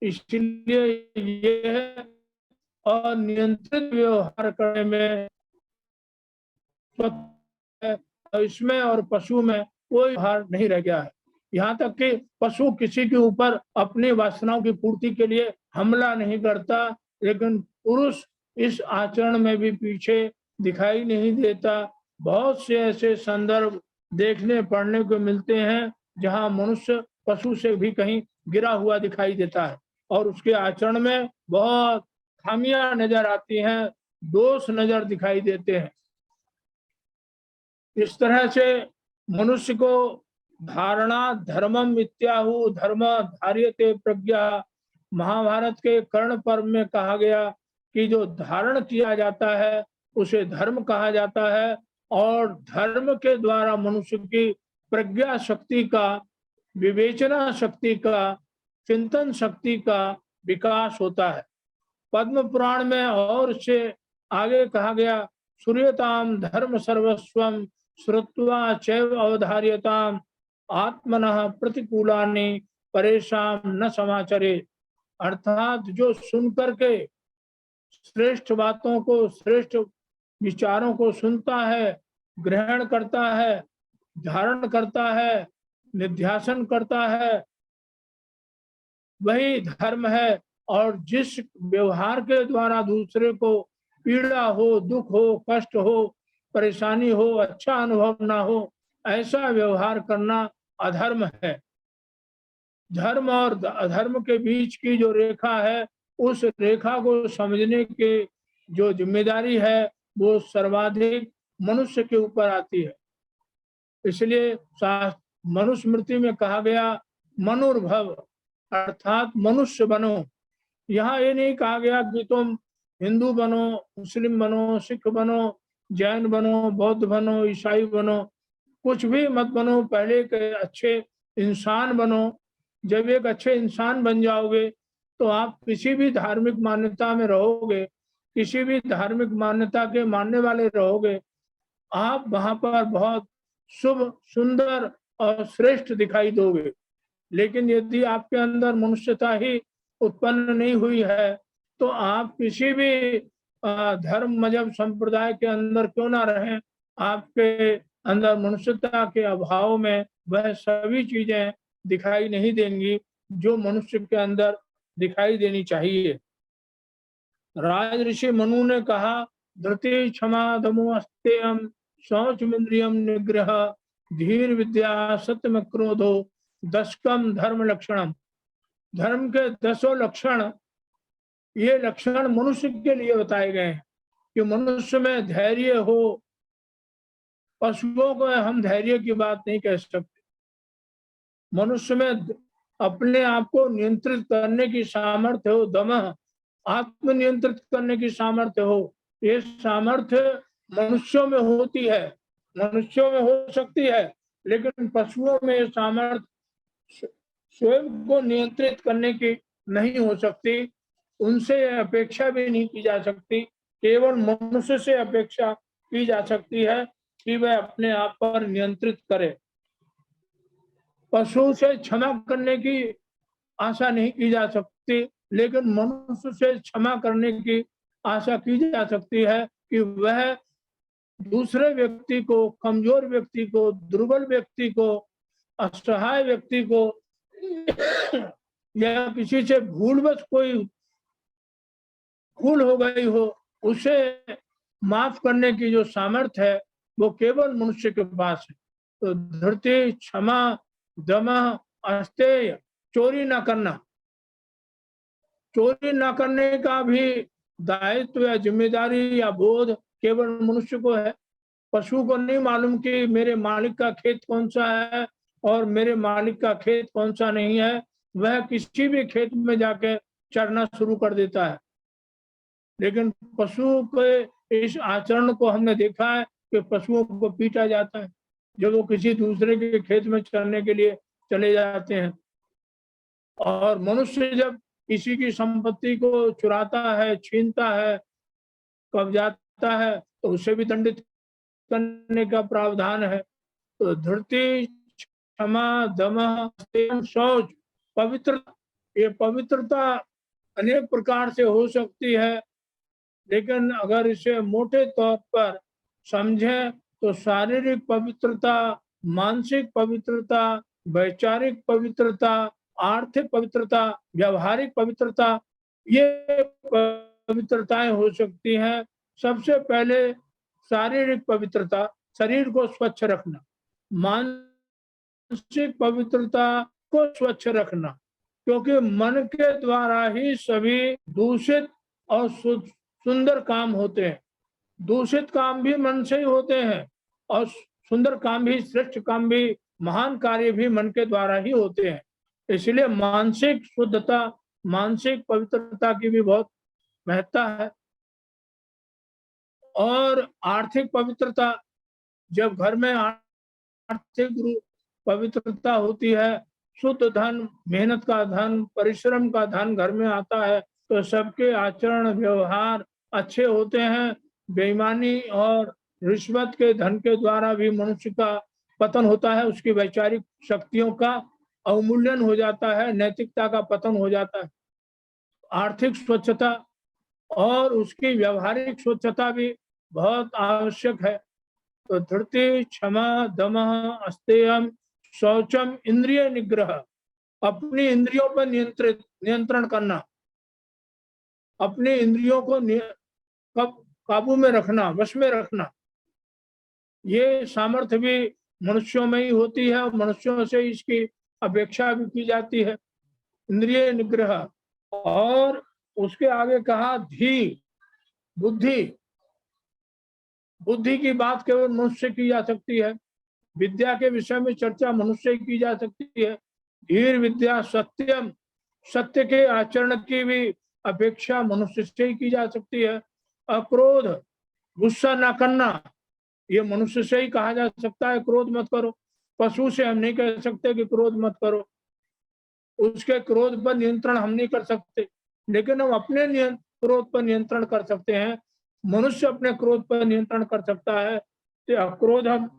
इसलिए ये है अनियंत्रित व्यवहार करने में, इसमें और पशु में कोई भार नहीं रह गया है। यहाँ तक कि पशु किसी के ऊपर अपनी वासनाओं की पूर्ति के लिए हमला नहीं करता, लेकिन पुरुष इस आचरण में भी पीछे दिखाई नहीं देता। बहुत से ऐसे संदर्भ देखने पढ़ने को मिलते हैं जहाँ मनुष्य पशु से भी कहीं गिरा हुआ दिखाई देता है और उसके आचरण में बहुत खामियां नजर आती हैं, दोष नजर दिखाई देते हैं। इस तरह से मनुष्य को धारणा धर्मम इत्याहु धर्म धार्यते प्रज्ञा, महाभारत के कर्ण पर्व में कहा गया कि जो धारण किया जाता है उसे धर्म कहा जाता है और धर्म के द्वारा मनुष्य की प्रज्ञा शक्ति का, विवेचना शक्ति का, चिंतन शक्ति का विकास होता है। पद्म पुराण में और से आगे कहा गया, सूर्यताम धर्म सर्वस्वम श्रुत्वा चैव अवधार्यताम आत्मनः प्रतिकूलानि परेशान न समाचरे। अर्थात जो सुन करके श्रेष्ठ बातों को, श्रेष्ठ विचारों को सुनता है, ग्रहण करता है, धारण करता है, निध्यासन करता है, वही धर्म है। और जिस व्यवहार के द्वारा दूसरे को पीड़ा हो, दुख हो, कष्ट हो, परेशानी हो, अच्छा अनुभव ना हो, ऐसा व्यवहार करना अधर्म है। धर्म और अधर्म के बीच की जो रेखा है, उस रेखा को समझने के जो जिम्मेदारी है वो सर्वाधिक मनुष्य के ऊपर आती है। इसलिए मनुस्मृति में कहा गया मनुर्भव, अर्थात मनुष्य बनो। यहाँ ये नहीं कहा गया कि तुम हिंदू बनो, मुस्लिम बनो, सिख बनो, जैन बनो, बौद्ध बनो, ईसाई बनो, कुछ भी मत बनो, पहले के अच्छे इंसान बनो। जब एक अच्छे इंसान बन जाओगे तो आप किसी भी धार्मिक मान्यता में रहोगे, किसी भी धार्मिक मान्यता के मानने वाले रहोगे, आप वहां पर बहुत शुभ, सुंदर और श्रेष्ठ दिखाई दोगे। लेकिन यदि आपके अंदर मनुष्यता ही उत्पन्न नहीं हुई है तो आप किसी भी धर्म, मजहब, संप्रदाय के अंदर क्यों ना रहें, आपके अंदर मनुष्यता के अभाव में वह सभी चीजें दिखाई नहीं देंगी जो मनुष्य के अंदर दिखाई देनी चाहिए। राज ऋषि मनु ने कहा, धृति क्षमा दमो अस्तेयम शौचमिंद्रियम निग्रह धीर विद्या सत्यम क्रोधो दशकम धर्म लक्षणम। धर्म के 10 लक्षण, ये लक्षण मनुष्य के लिए बताए गए हैं कि मनुष्य में धैर्य हो। पशुओं को हम धैर्य की बात नहीं कह सकते। मनुष्य में अपने आप को नियंत्रित करने की सामर्थ्य हो, दमः, आत्म नियंत्रित करने की सामर्थ्य हो। ये सामर्थ्य मनुष्यों में होती है, मनुष्यों में हो सकती है, लेकिन पशुओं में ये सामर्थ्य स्वयं को नियंत्रित करने की नहीं हो सकती। उनसे अपेक्षा भी नहीं की जा सकती। केवल मनुष्य से अपेक्षा की जा सकती है कि वह अपने आप पर नियंत्रित करे। पशु से क्षमा करने की आशा नहीं की जा सकती, लेकिन मनुष्य से क्षमा करने की आशा की जा सकती है कि वह दूसरे व्यक्ति को, कमजोर व्यक्ति को, दुर्बल व्यक्ति को, असहाय व्यक्ति को या किसी से भूलवश कोई भूल हो गई हो, उसे माफ करने की जो सामर्थ्य है वो केवल मनुष्य के पास है। तो धृति, क्षमा, दमः, अस्तेय, चोरी न करना, चोरी न करने का भी दायित्व या जिम्मेदारी या बोध केवल मनुष्य को है। पशु को नहीं मालूम कि मेरे मालिक का खेत कौन सा है और मेरे मालिक का खेत कौन सा नहीं है। वह किसी भी खेत में जाके चरना शुरू कर देता है। लेकिन पशु के इस आचरण को हमने देखा है कि पशुओं को पीटा जाता है जब वो किसी दूसरे के खेत में चरने के लिए चले जाते हैं। और मनुष्य जब किसी की संपत्ति को चुराता है, छीनता है, कब्जाता है, तो उसे भी दंडित करने का प्रावधान है। तो धृति, क्षमा, दमः, शौच, पवित्रता, ये पवित्रता अनेक प्रकार से हो सकती है, लेकिन अगर इसे मोटे तौर पर समझें तो शारीरिक पवित्रता मानसिक पवित्रता, वैचारिक पवित्रता, आर्थिक पवित्रता, व्यावहारिक पवित्रता, ये पवित्रताएं हो सकती हैं। सबसे पहले शारीरिक पवित्रता, शरीर को स्वच्छ रखना, मानसिक पवित्रता को स्वच्छ रखना, क्योंकि मन के द्वारा ही सभी दूषित और सुंदर काम होते हैं। दूषित काम भी मन से ही होते हैं और सुंदर काम भी, श्रेष्ठ काम भी, महान कार्य भी मन के द्वारा ही होते हैं। इसलिए मानसिक शुद्धता, मानसिक पवित्रता की भी बहुत महत्ता है। और आर्थिक पवित्रता, जब घर में आर्थिक पवित्रता होती है, शुद्ध धन, मेहनत का धन, परिश्रम का धन घर में आता है, तो सबके आचरण व्यवहार अच्छे होते हैं। बेईमानी और रिश्वत के धन के द्वारा भी मनुष्य का पतन होता है, उसकी वैचारिक शक्तियों का अवमूल्यन हो जाता है, नैतिकता का पतन हो जाता है। आर्थिक स्वच्छता और उसकी व्यवहारिक स्वच्छता भी बहुत आवश्यक है। तो धृति, क्षमा, दमः, अस्तेयम, शौचम, इंद्रिय निग्रह, अपनी इंद्रियों पर नियंत्रण करना, अपनी इंद्रियों को काबू में रखना, वश में रखना, ये सामर्थ्य भी मनुष्यों में ही होती है और मनुष्यों से इसकी अपेक्षा भी की जाती है, इंद्रिय निग्रह। और उसके आगे कहा धी, बुद्धि। बुद्धि की बात केवल मनुष्य की जा सकती है, विद्या के विषय में चर्चा मनुष्य की जा सकती है। धीर विद्या, सत्यम, सत्य के आचरण की भी अपेक्षा मनुष्य से ही की जा सकती है। अक्रोध, गुस्सा न करना, ये मनुष्य से ही कहा जा सकता है, क्रोध मत करो। पशु से हम नहीं कह सकते कि क्रोध मत करो, उसके क्रोध पर नियंत्रण हम नहीं कर सकते, लेकिन हम अपने क्रोध पर नियंत्रण कर सकते हैं। मनुष्य अपने क्रोध पर नियंत्रण कर सकता है। तो अक्रोध, हम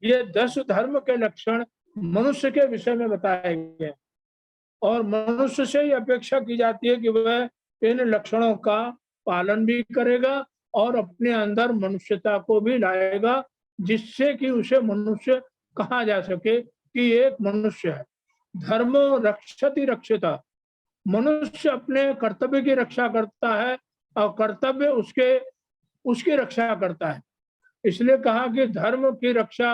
ये 10 धर्म के लक्षण मनुष्य के विषय में बताए गए और मनुष्य से ही अपेक्षा की जाती है कि वह इन लक्षणों का पालन भी करेगा और अपने अंदर मनुष्यता को भी लाएगा, जिससे कि उसे मनुष्य कहा जा सके कि एक मनुष्य है। धर्मो रक्षति रक्षिता, मनुष्य अपने कर्तव्य की रक्षा करता है और कर्तव्य उसकी रक्षा करता है। इसलिए कहा कि धर्म की रक्षा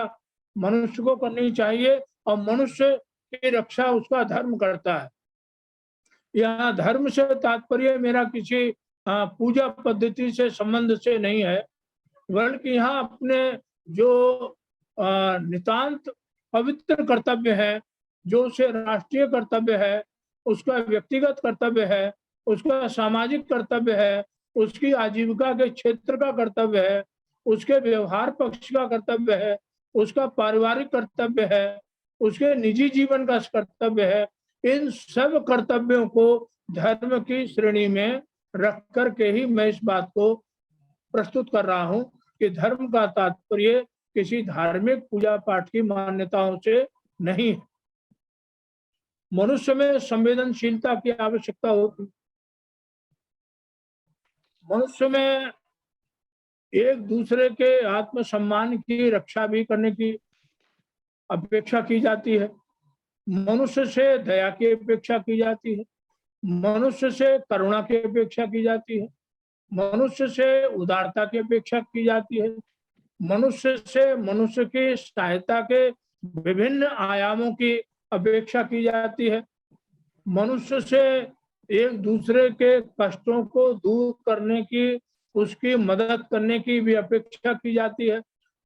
मनुष्य को करनी चाहिए और मनुष्य की रक्षा उसका धर्म करता है। यहाँ धर्म से तात्पर्य मेरा किसी पूजा पद्धति से संबंध से नहीं है, बल्कि यहाँ अपने जो नितांत पवित्र कर्तव्य है, जो उसे राष्ट्रीय कर्तव्य है, उसका व्यक्तिगत कर्तव्य है, उसका सामाजिक कर्तव्य है, उसकी आजीविका के क्षेत्र का कर्तव्य है, उसके व्यवहार पक्ष का कर्तव्य है, उसका पारिवारिक कर्तव्य है, उसके निजी जीवन का कर्तव्य है। इन सब कर्तव्यों को धर्म की श्रेणी में रख करके ही मैं इस बात को प्रस्तुत कर रहा हूं कि धर्म का तात्पर्य किसी धार्मिक पूजा पाठ की मान्यताओं से नहीं है। मनुष्य में संवेदनशीलता की आवश्यकता होती, मनुष्य में एक दूसरे के आत्मसम्मान की रक्षा भी करने की अपेक्षा की जाती है, मनुष्य से दया की अपेक्षा की जाती है, मनुष्य से करुणा की अपेक्षा की जाती है, मनुष्य से उदारता की अपेक्षा की जाती है, मनुष्य से मनुष्य की सहायता के विभिन्न आयामों की अपेक्षा की जाती है, मनुष्य से एक दूसरे के कष्टों को दूर करने की, उसकी मदद करने की भी अपेक्षा की जाती है।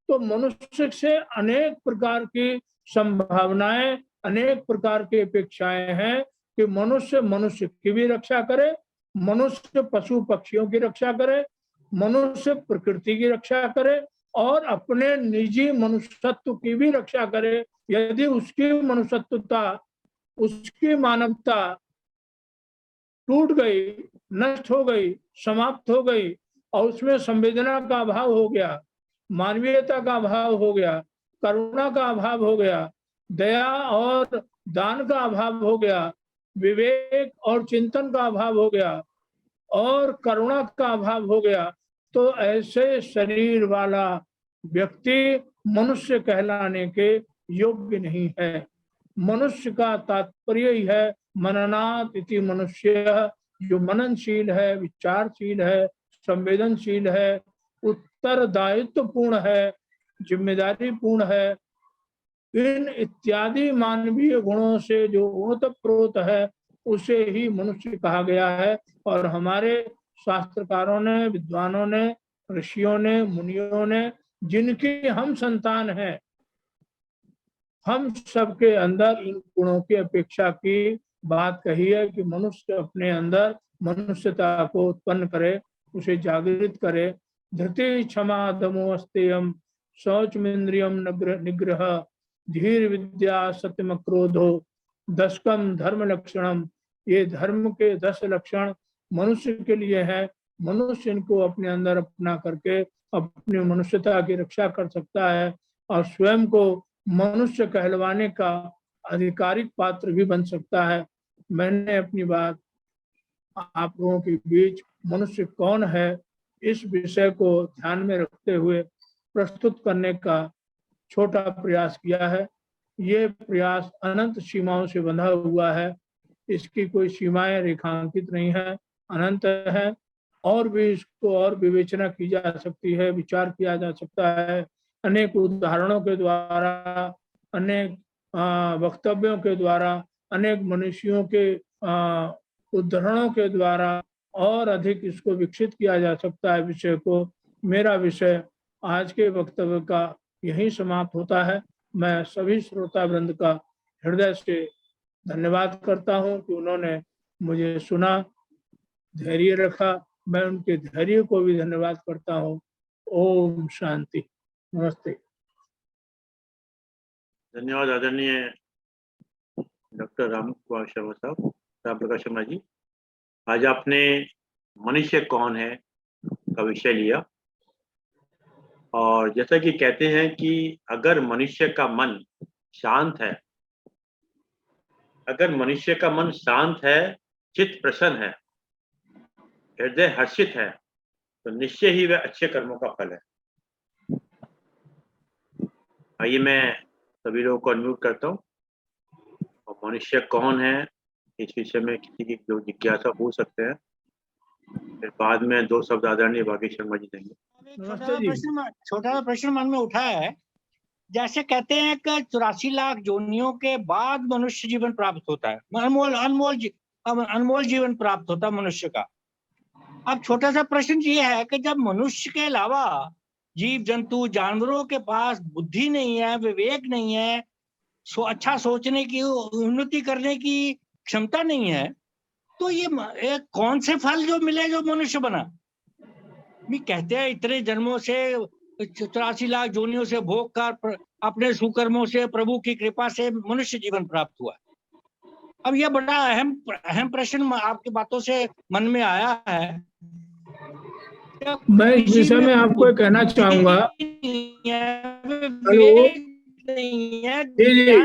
तो मनुष्य से अनेक प्रकार की संभावनाएं, अनेक प्रकार की अपेक्षाएं हैं कि मनुष्य मनुष्य की भी रक्षा करे, मनुष्य पशु पक्षियों की रक्षा करे, मनुष्य प्रकृति की रक्षा करे और अपने निजी मनुष्यत्व की भी रक्षा करे। यदि उसकी मनुष्यत्वता, उसकी मानवता टूट गई, नष्ट हो गई, समाप्त हो गई और उसमें संवेदना का अभाव हो गया, मानवीयता का अभाव हो गया, करुणा का अभाव हो गया, दया और दान का अभाव हो गया, विवेक और चिंतन का अभाव हो गया और करुणा का अभाव हो गया, तो ऐसे शरीर वाला व्यक्ति मनुष्य कहलाने के योग्य नहीं है। मनुष्य का तात्पर्य ही है मननात् इति मनुष्य, जो मननशील है, विचारशील है, संवेदनशील है, उत्तरदायित्व पूर्ण है, जिम्मेदारी पूर्ण है। इन इत्यादि मानवीय गुणों से जो ओतप्रोत है उसे ही मनुष्य कहा गया है। और हमारे शास्त्रकारों ने, विद्वानों ने, ऋषियों ने, मुनियों ने, जिनकी हम संतान हैं, हम सबके अंदर इन गुणों की अपेक्षा की बात कही है कि मनुष्य अपने अंदर मनुष्यता को उत्पन्न करे, उसे जागृत करे। धृति क्षमा दमो अस्तेयम शौचमिंद्रियम निग्रह धीर विद्या सत्यम क्रोधो दशकम धर्म लक्षणम। ये धर्म के 10 लक्षण मनुष्य के लिए है। मनुष्य इनको अपने अंदर अपना करके अपनी मनुष्यता की रक्षा कर सकता है और स्वयं को मनुष्य कहलवाने का आधिकारिक पात्र भी बन सकता है। मैंने अपनी बात आप लोगों के बीच मनुष्य कौन है इस विषय को ध्यान में रखते हुए प्रस्तुत करने का छोटा प्रयास किया है। ये प्रयास अनंत सीमाओं से बंधा हुआ है, इसकी कोई सीमाएं रेखांकित नहीं है, अनंत है। और भी इसको और विवेचना की जा सकती है, विचार किया जा सकता है। अनेक उदाहरणों के द्वारा, अनेक वक्तव्यों के द्वारा, अनेक मनुष्यों के उदाहरणों के द्वारा और अधिक इसको विकसित किया जा सकता है विषय को। मेरा विषय आज के वक्तव्य का यही समाप्त होता है। मैं सभी श्रोता वृंद का हृदय से धन्यवाद करता हूं कि उन्होंने मुझे सुना, धैर्य रखा। मैं उनके धैर्य को भी धन्यवाद करता हूं। ओम शांति। नमस्ते। धन्यवाद आदरणीय डॉक्टर राम कुमार शर्मा साहब, राम प्रकाश शर्मा जी। आज आपने मनुष्य कौन है का विषय लिया, और जैसा कि कहते हैं कि अगर मनुष्य का मन शांत है, अगर मनुष्य का मन शांत है, चित्त प्रसन्न है, हृदय हर्षित है, तो निश्चय ही वह अच्छे कर्मों का फल है। आइए मैं सभी लोगों को अनम्यूट करता हूँ और मनुष्य कौन है इस विषय में किसी की जो जिज्ञासा हो सकते हैं, फिर बाद में 2 शब्द आदरणीय भाग्य शर्मा जी देंगे। छोटा प्रश्न मन में उठा है। जैसे कहते हैं कि 84 लाख जोनियों के बाद मनुष्य जीवन प्राप्त होता है, अनमोल जीवन प्राप्त होता है मनुष्य का। अब छोटा सा प्रश्न ये है कि जब मनुष्य के अलावा जीव जंतु जानवरों के पास बुद्धि नहीं है, विवेक नहीं है, अच्छा सोचने की, उन्नति करने की क्षमता नहीं है, तो ये कौन से फल जो मिले जो मनुष्य बना? भी कहते हैं इतने जन्मों से 84 लाख जोनियों से भोग कर अपने सुकर्मों से प्रभु की कृपा से मनुष्य जीवन प्राप्त हुआ। अब यह बड़ा अहम प्रश्न आपकी बातों से मन में आया है। मैं इस विषय में आपको कहना चाहूंगा, हेलो नहीं है, जी,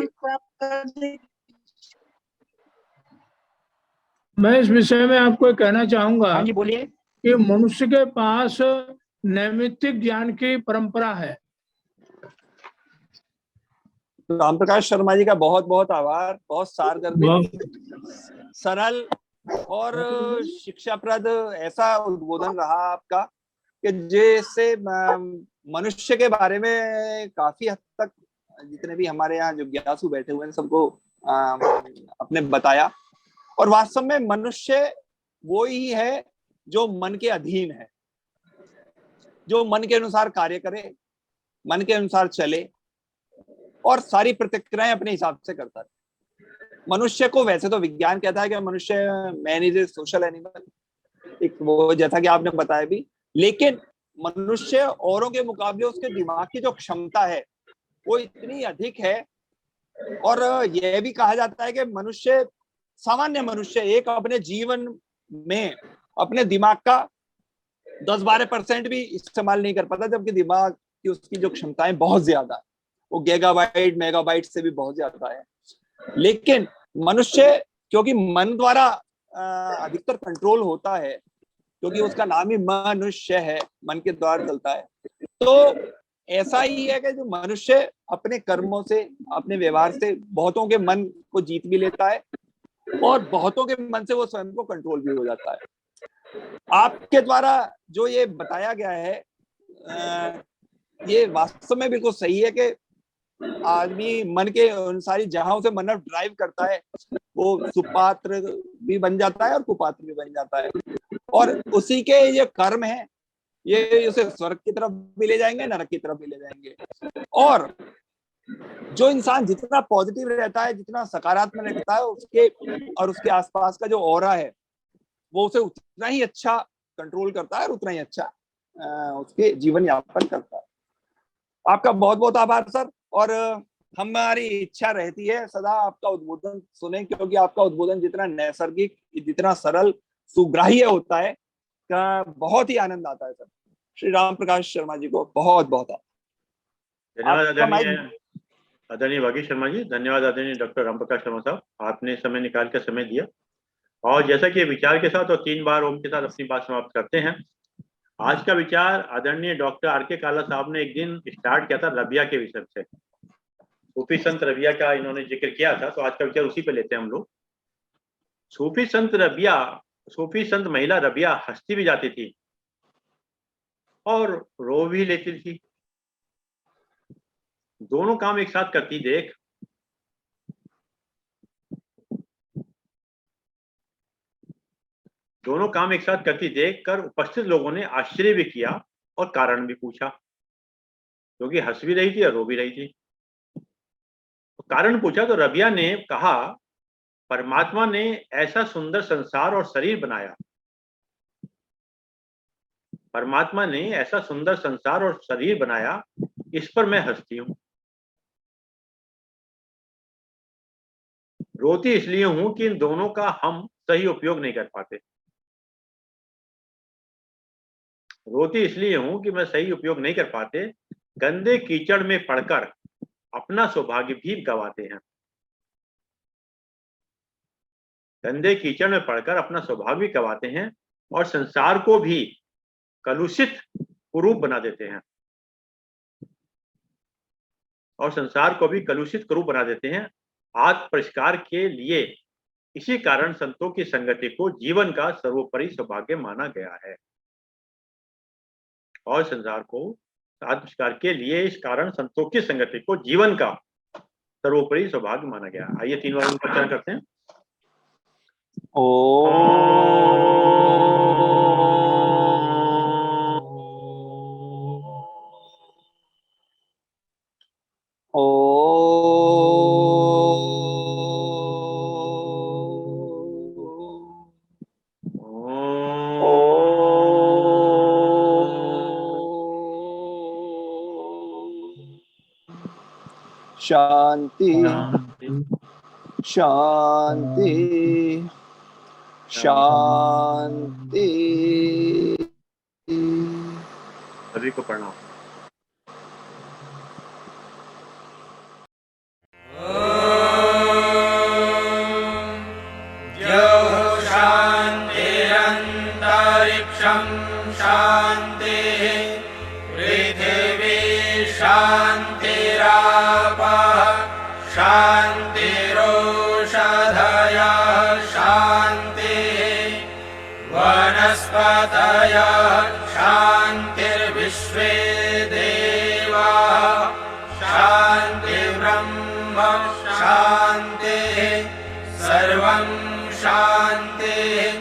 मैं इस विषय में आपको कहना चाहूंगा। हाँ जी बोलिए। कि मनुष्य के पास नैमित्तिक ज्ञान की परंपरा है। राम प्रकाश शर्मा जी का बहुत बहुत आभार। बहुत सारगर्भित, सरल और शिक्षाप्रद ऐसा उद्बोधन रहा आपका कि जैसे मनुष्य के बारे में काफी हद तक जितने भी हमारे यहाँ जो जिज्ञासु बैठे हुए हैं सबको आपने बताया। और वास्तव में मनुष्य वो ही है जो मन के अधीन है, जो मन के अनुसार कार्य करे, मन के अनुसार चले और सारी प्रतिक्रियाएं अपने हिसाब से करता है। मनुष्य को वैसे तो विज्ञान कहता है कि मनुष्य man is a social animal, एक वो जैसा कि आपने बताया भी, लेकिन मनुष्य औरों के मुकाबले उसके दिमाग की जो क्षमता है वो इतनी अधिक है। और यह भी कहा जाता है कि मनुष्य, सामान्य मनुष्य एक अपने जीवन में अपने दिमाग का 10-12% भी इस्तेमाल नहीं कर पाता, जबकि दिमाग की उसकी जो क्षमताएं बहुत ज्यादा है, वो गीगाबाइट मेगाबाइट से भी बहुत ज्यादा है। लेकिन मनुष्य क्योंकि मन द्वारा अधिकतर कंट्रोल होता है, क्योंकि उसका नाम ही मनुष्य है, मन के द्वारा चलता है, तो ऐसा ही है कि जो मनुष्य अपने कर्मों से, अपने व्यवहार से बहुतों के मन को जीत भी लेता है और बहुतों के मन से वो स्वयं को कंट्रोल भी हो जाता है। आपके द्वारा जो ये बताया गया है ये वास्तव में बिल्कुल सही है कि आदमी मन के अनुसार जहां उसे मन ड्राइव करता है वो सुपात्र भी बन जाता है और कुपात्र भी बन जाता है, और उसी के ये कर्म है ये उसे स्वर्ग की तरफ भी ले जाएंगे, नरक की तरफ भी ले जाएंगे। और जो इंसान जितना पॉजिटिव रहता है, जितना सकारात्मक रहता है, उसके और उसके आसपास का जो ऑरा है वो उसे उतना ही अच्छा कंट्रोल करता है और उतना ही अच्छा उसके जीवन यापन करता है। आपका बहुत बहुत आभार सर, और हमारी इच्छा रहती है सदा आपका उद्बोधन सुने, क्योंकि आपका उद्बोधन जितना नैसर्गिक, जितना सरल, सुग्राह्य होता है, का बहुत ही आनंद आता है सर। श्री राम प्रकाश शर्मा जी को बहुत बहुत धन्यवाद आदरणीय वागी शर्मा जी, धन्यवाद आदरणीय डॉक्टर राम प्रकाश शर्मा साहब, आपने समय निकाल कर समय दिया। और जैसा कि विचार के साथ और 3 बार ओम के साथ अपनी बात समाप्त करते हैं। आज का विचार आदरणीय डॉक्टर आर.के. काला साहब ने एक दिन स्टार्ट किया था रबिया के विषय से, सूफी संत रबिया का इन्होंने जिक्र किया था, तो आज का विचार उसी पे लेते हैं हम लोग। सूफी संत महिला रबिया हंसती भी जाती थी और रो भी लेती थी। दोनों काम एक साथ करती देख कर उपस्थित लोगों ने आश्चर्य भी किया और कारण भी पूछा, क्योंकि हंस भी रही थी और रो भी रही थी। तो कारण पूछा तो रबिया ने कहा, परमात्मा ने ऐसा सुंदर संसार और शरीर बनाया, परमात्मा ने ऐसा सुंदर संसार और शरीर बनाया, इस पर मैं हंसती हूं। रोती इसलिए हूं कि इन दोनों का हम सही उपयोग नहीं कर पाते। रोती इसलिए हूं कि मैं सही उपयोग नहीं कर पाते, गंदे कीचड़ में पड़कर अपना सौभाग्य भी गवाते हैं। गंदे कीचड़ में पड़कर अपना सौभाग्य भी गवाते हैं और संसार को भी कलुषित कुरूप बना देते हैं, आत्म परिष्कार के लिए। इसी कारण संतों की संगति को जीवन का सर्वोपरि सौभाग्य माना गया है, और संसार को आत्म परिष्कार के लिए इस कारण संतों की संगति को जीवन का सर्वोपरि सौभाग्य माना गया। आइए 3 बार उनका उच्चारण करते हैं। शांति शांति शांति। सभी को प्रणाम। शांतिरंतरिक्षं शांति पृथिवी शांतिरापः शांतिरोषधयः शांतिः वनस्पतयः शांतिर्विश्वे देवाः शांतिर्ब्रह्म शांतिः सर्वं शांतिः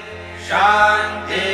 शांति